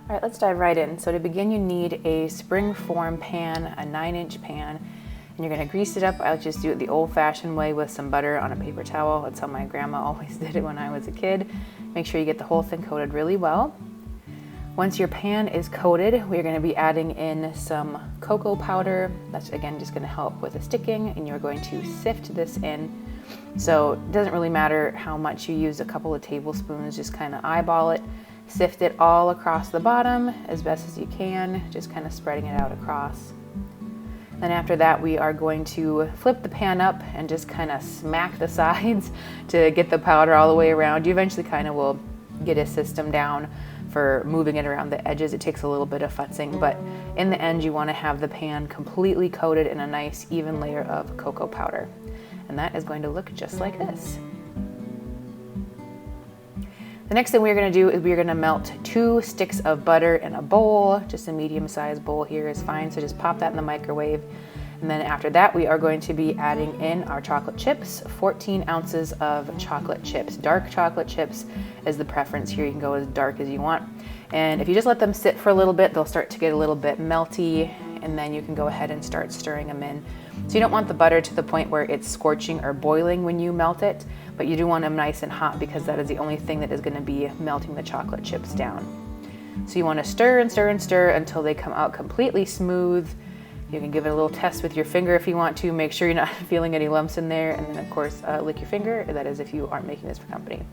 All right, let's dive right in. So to begin, you need a springform pan, a 9-inch pan, and you're gonna grease it up. I just do it the old-fashioned way with some butter on a paper towel. That's how my grandma always did it when I was a kid. Make sure you get the whole thing coated really well. Once your pan is coated, we're gonna be adding in some cocoa powder. That's again just gonna help with the sticking, and you're going to sift this in. So it doesn't really matter how much you use, a couple of tablespoons, just kind of eyeball it. Sift it all across the bottom as best as you can, just kind of spreading it out across. Then after that, we are going to flip the pan up and just kind of smack the sides to get the powder all the way around. You eventually kind of will get a system down for moving it around the edges. It takes a little bit of futzing, but in the end, you want to have the pan completely coated in a nice even layer of cocoa powder. And that is going to look just like this. The next thing we're gonna do is we're gonna melt 2 sticks of butter in a bowl. Just a medium-sized bowl here is fine, so just pop that in the microwave. And then after that, we are going to be adding in our chocolate chips, 14 ounces of chocolate chips. Dark chocolate chips is the preference here. You can go as dark as you want. And if you just let them sit for a little bit, they'll start to get a little bit melty, and then you can go ahead and start stirring them in. So you don't want the butter to the point where it's scorching or boiling when you melt it, but you do want them nice and hot because that is the only thing that is going to be melting the chocolate chips down. So you want to stir and stir and stir until they come out completely smooth. You can give it a little test with your finger if you want to. Make sure you're not feeling any lumps in there, and then of course lick your finger. That is if you aren't making this for company.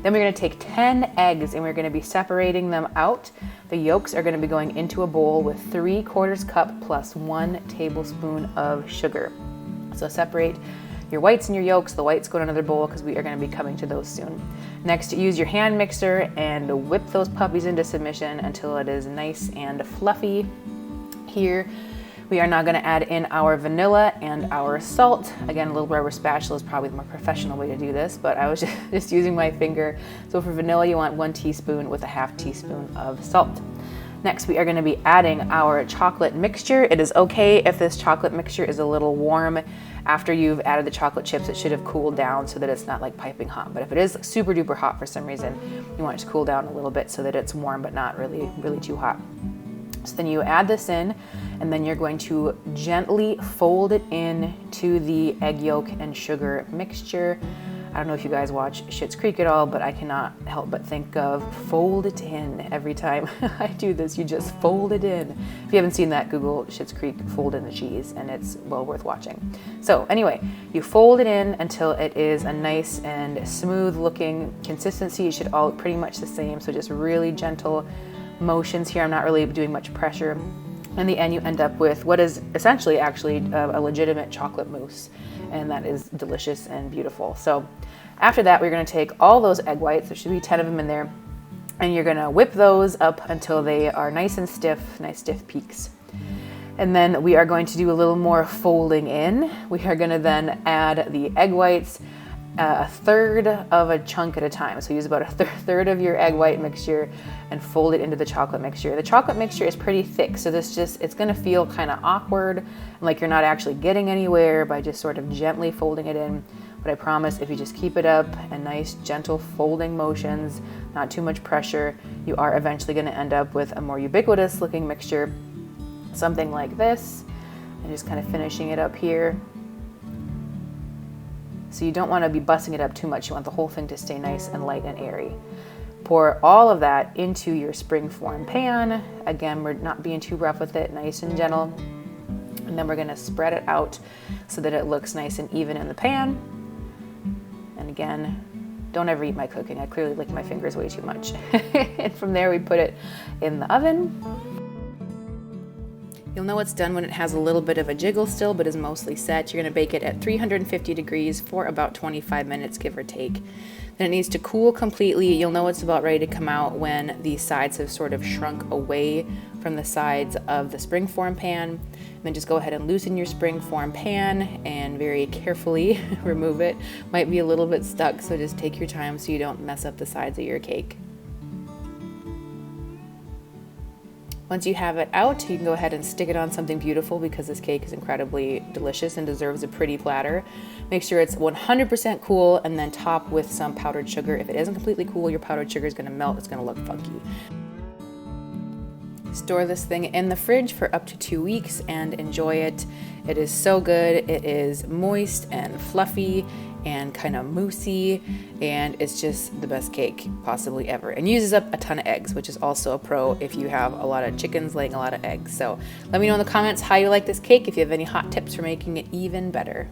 Then we're going to take 10 eggs and we're going to be separating them out. The yolks are going to be going into a bowl with 3/4 cup plus 1 tablespoon of sugar. So separate your whites and your yolks. The whites go in another bowl because we are going to be coming to those soon. Next, use your hand mixer and whip those puppies into submission until it is nice and fluffy. Here, we are now going to add in our vanilla and our salt. Again, a little rubber spatula is probably the more professional way to do this, but I was just using my finger. So for vanilla, you want 1 teaspoon with a 1/2 teaspoon of salt. Next, we are going to be adding our chocolate mixture. It is okay if this chocolate mixture is a little warm. After you've added the chocolate chips, it should have cooled down so that it's not like piping hot. But if it is super duper hot for some reason, you want it to cool down a little bit so that it's warm but not really too hot. So then you add this in, and then you're going to gently fold it in to the egg yolk and sugar mixture. I don't know if you guys watch Schitt's Creek at all, but I cannot help but think of fold it in every time I do this. You just fold it in. If you haven't seen that, Google Schitt's Creek fold in the cheese, and it's well worth watching. So anyway, you fold it in until it is a nice and smooth looking consistency. It should all look pretty much the same, so just really gentle motions here. I'm not really doing much pressure. In the end, you end up with what is essentially actually a legitimate chocolate mousse, and that is delicious and beautiful. So after that, we're going to take all those egg whites, there should be 10 of them in there, and you're going to whip those up until they are nice and stiff, nice stiff peaks. And then we are going to do a little more folding in. We are going to then add the egg whites, a third of a chunk at a time. So use about a third of your egg white mixture and fold it into the chocolate mixture. The chocolate mixture is pretty thick, so it's gonna feel kind of awkward and like you're not actually getting anywhere by just sort of gently folding it in. But I promise if you just keep it up and nice gentle folding motions, not too much pressure, you are eventually gonna end up with a more ubiquitous looking mixture, something like this. And just kind of finishing it up here. So you don't want to be busting it up too much. You want the whole thing to stay nice and light and airy. Pour all of that into your springform pan. Again, we're not being too rough with it, nice and gentle. And then we're going to spread it out so that it looks nice and even in the pan. And again, don't ever eat my cooking. I clearly lick my fingers way too much. And from there, we put it in the oven. You'll know it's done when it has a little bit of a jiggle still, but is mostly set. You're going to bake it at 350 degrees for about 25 minutes, give or take. Then it needs to cool completely. You'll know it's about ready to come out when the sides have sort of shrunk away from the sides of the springform pan. And then just go ahead and loosen your springform pan and very carefully remove it. Might be a little bit stuck, so just take your time so you don't mess up the sides of your cake. Once you have it out, you can go ahead and stick it on something beautiful because this cake is incredibly delicious and deserves a pretty platter. Make sure it's 100% cool and then top with some powdered sugar. If it isn't completely cool, your powdered sugar is going to melt. It's going to look funky. Store this thing in the fridge for up to 2 weeks and enjoy it. It is so good. It is moist and fluffy and kind of moussey, and it's just the best cake possibly ever, and uses up a ton of eggs, which is also a pro if you have a lot of chickens laying a lot of eggs. So let me know in the comments how you like this cake, if you have any hot tips for making it even better.